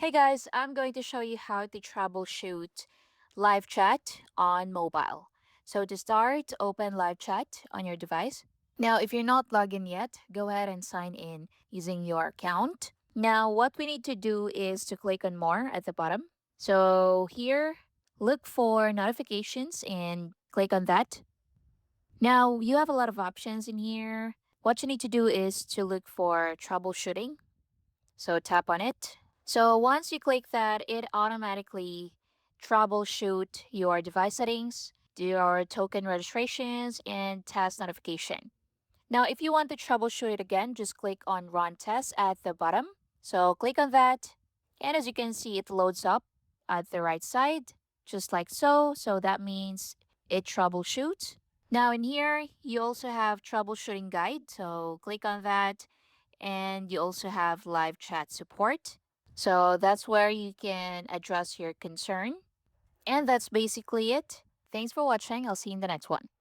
Hey guys, I'm going to show you how to troubleshoot live chat on mobile. So to start, open live chat on your device. Now, if you're not logged in yet, go ahead and sign in using your account. Now, what we need to do is to click on more at the bottom. So here, look for notifications and click on that. Now, you have a lot of options in here. What you need to do is to look for troubleshooting. So tap on it. So once you click that, it automatically troubleshoot your device settings, do your token registrations, and task notification. Now, if you want to troubleshoot it again, just click on Run Test at the bottom. So click on that, and as you can see, it loads up at the right side, just like so. So that means it troubleshoots. Now in here, you also have troubleshooting guide. So click on that, and you also have live chat support. So that's where you can address your concern. And that's basically it. Thanks for watching. I'll see you in the next one.